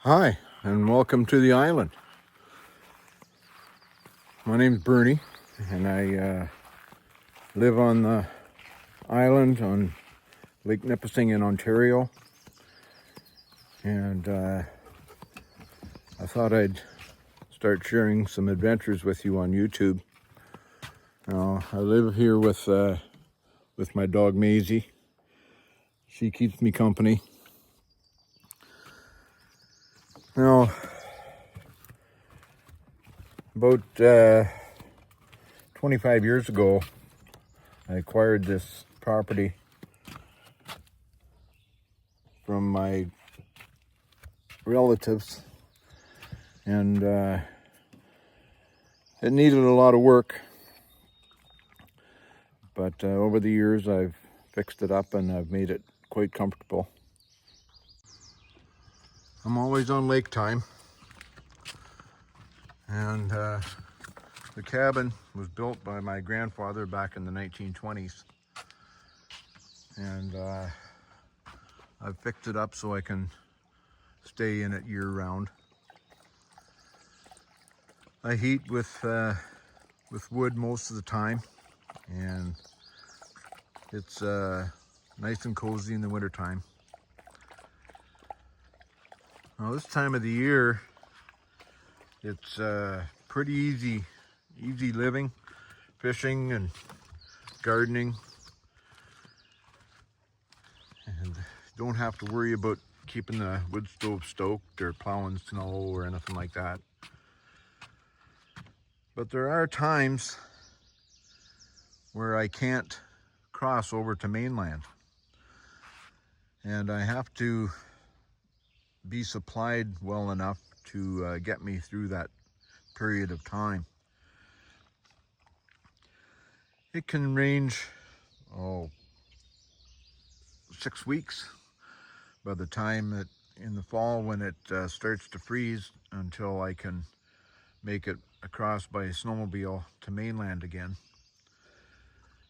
Hi, and welcome to the island. My name's Bernie, and I live on the island on Lake Nipissing in Ontario. And I thought I'd start sharing some adventures with you on YouTube. Now, I live here with my dog Maisie. She keeps me company. Now, about 25 years ago, I acquired this property from my relatives, and it needed a lot of work, but over the years I've fixed it up and I've made it quite comfortable. I'm always on lake time, and the cabin was built by my grandfather back in the 1920s, and I've fixed it up so I can stay in it year-round. I heat with wood most of the time, and it's nice and cozy in the wintertime. Now, this time of the year, it's pretty easy living, fishing and gardening, and don't have to worry about keeping the wood stove stoked or plowing snow or anything like that. But there are times where I can't cross over to mainland, and I have to be supplied well enough to get me through that period of time. It can range 6 weeks by the time that in the fall when it starts to freeze until I can make it across by snowmobile to mainland again.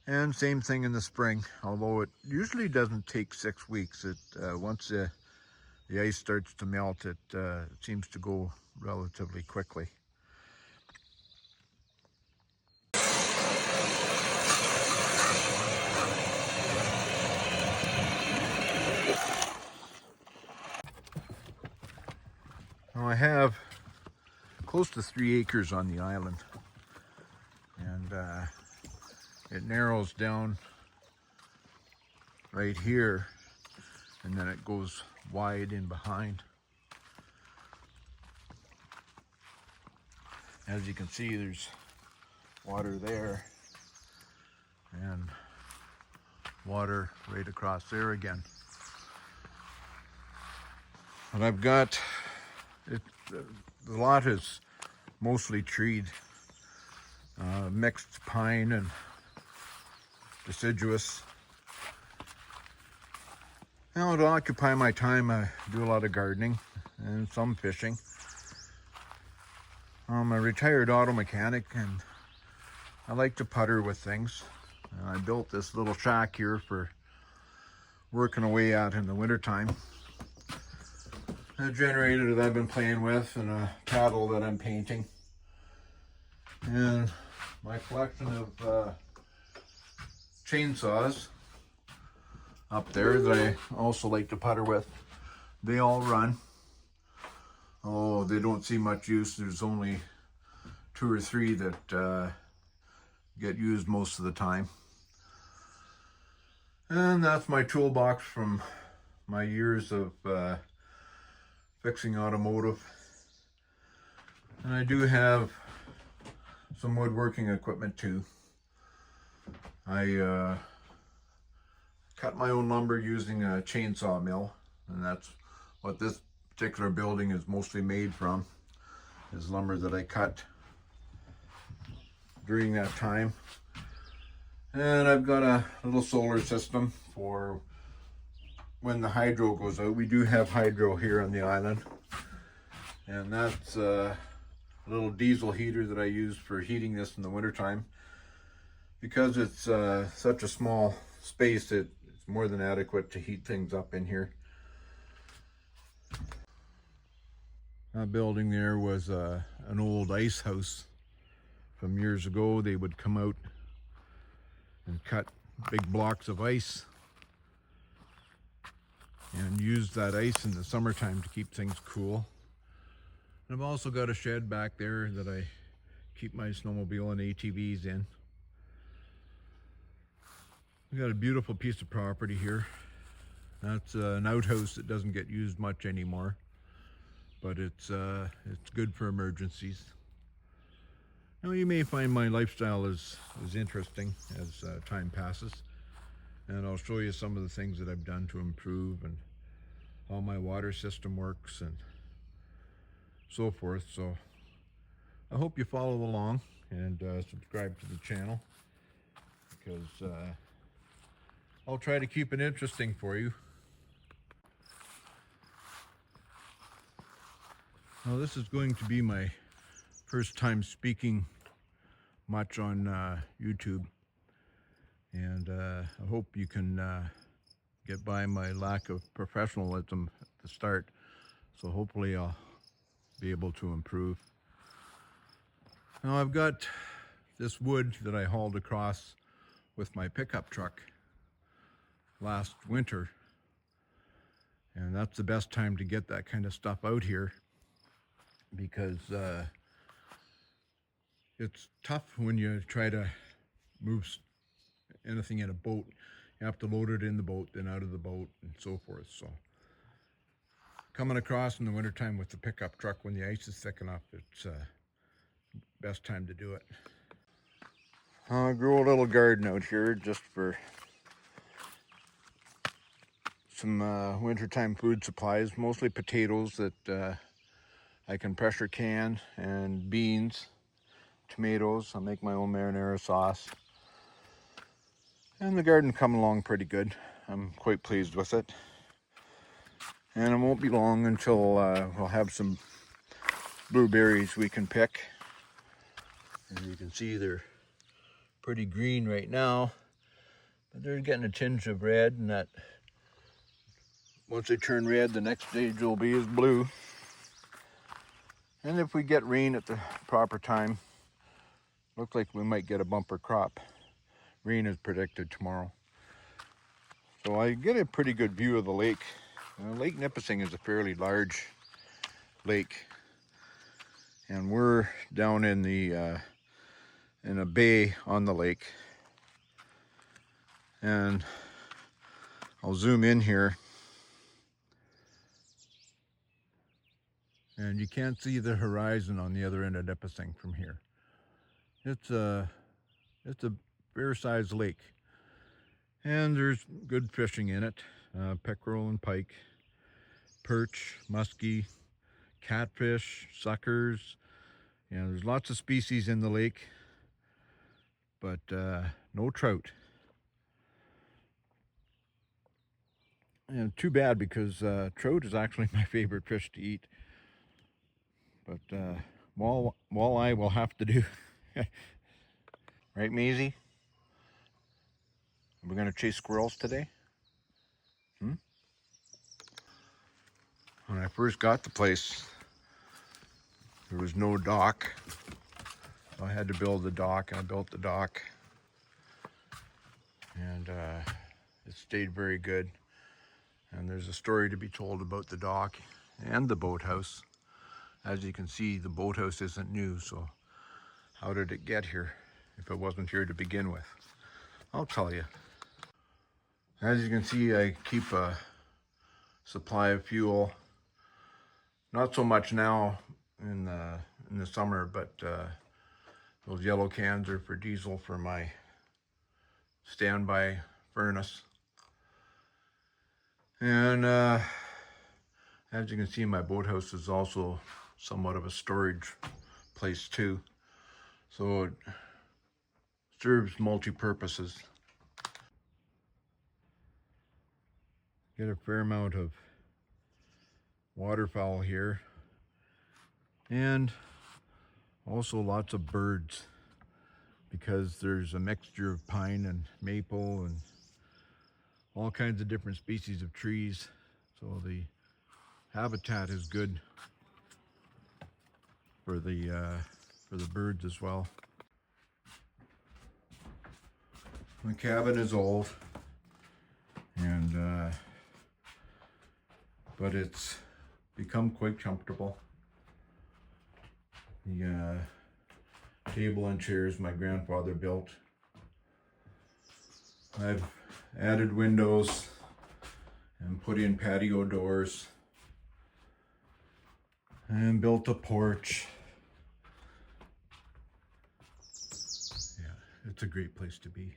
And same thing in the spring, although it usually doesn't take 6 weeks. Once the ice starts to melt, it seems to go relatively quickly. Now, I have close to 3 acres on the island, and it narrows down right here, and then it goes wide in behind. As you can see, there's water there and water right across there again. And I've got it, the lot is mostly treed, mixed pine and deciduous. Now, to occupy my time, I do a lot of gardening and some fishing. I'm a retired auto mechanic, and I like to putter with things. I built this little shack here for working away at in the wintertime. A generator that I've been playing with, and a paddle that I'm painting. And my collection of chainsaws up there that I also like to putter with. They all run. Oh, they don't see much use. There's only 2 or 3 that get used most of the time. And that's my toolbox from my years of fixing automotive. And I do have some woodworking equipment too. I cut my own lumber using a chainsaw mill, and that's what this particular building is mostly made from, is lumber that I cut during that time. And I've got a little solar system for when the hydro goes out. We do have hydro here on the island, and that's a little diesel heater that I use for heating this in the wintertime. Because it's such a small space, it's more than adequate to heat things up in here. That building there was an old ice house from years ago. They would come out and cut big blocks of ice and use that ice in the summertime to keep things cool. And I've also got a shed back there that I keep my snowmobile and ATVs in. We got a beautiful piece of property here. That's an outhouse that doesn't get used much anymore, but it's good for emergencies. Now you may find my lifestyle is interesting as time passes, and I'll show you some of the things that I've done to improve and how my water system works and so forth. So I hope you follow along and subscribe to the channel, because I'll try to keep it interesting for you. Now this is going to be my first time speaking much on YouTube, and I hope you can get by my lack of professionalism at the start. So hopefully I'll be able to improve. Now I've got this wood that I hauled across with my pickup truck last winter, and that's the best time to get that kind of stuff out here, because it's tough when you try to move anything in a boat. You have to load it in the boat, then out of the boat, and so forth. So coming across in the wintertime with the pickup truck when the ice is thick enough, it's best time to do it. I grew a little garden out here just for some wintertime food supplies, mostly potatoes that I can pressure can, and beans, tomatoes. I'll make my own marinara sauce. And the garden come along pretty good. I'm quite pleased with it. And it won't be long until we'll have some blueberries we can pick. As you can see, they're pretty green right now, but they're getting a tinge of red, and that once they turn red, the next stage will be is blue. And if we get rain at the proper time, looks like we might get a bumper crop. Rain is predicted tomorrow. So I get a pretty good view of the lake. Lake Nipissing is a fairly large lake, and we're down in the in a bay on the lake. And I'll zoom in here, and you can't see the horizon on the other end of Nipissing from here. It's a fair-sized lake, and there's good fishing in it. Pickerel and pike, perch, muskie, catfish, suckers. There's lots of species in the lake, but no trout. And too bad, because trout is actually my favorite fish to eat. But walleye will have to do. Right, Maisie? Are we going to chase squirrels today? When I first got the place, there was no dock. So I had to build the dock, and I built the dock. And it stayed very good. And there's a story to be told about the dock and the boathouse. As you can see, the boathouse isn't new, so how did it get here if it wasn't here to begin with? I'll tell you. As you can see, I keep a supply of fuel. Not so much now in the summer, but those yellow cans are for diesel for my standby furnace. And as you can see, my boathouse is also somewhat of a storage place too. So it serves multi-purposes. Get a fair amount of waterfowl here, and also lots of birds, because there's a mixture of pine and maple and all kinds of different species of trees, so the habitat is good. for the birds as well. My cabin is old, and but it's become quite comfortable. The table and chairs my grandfather built. I've added windows and put in patio doors and built a porch. Yeah, it's a great place to be.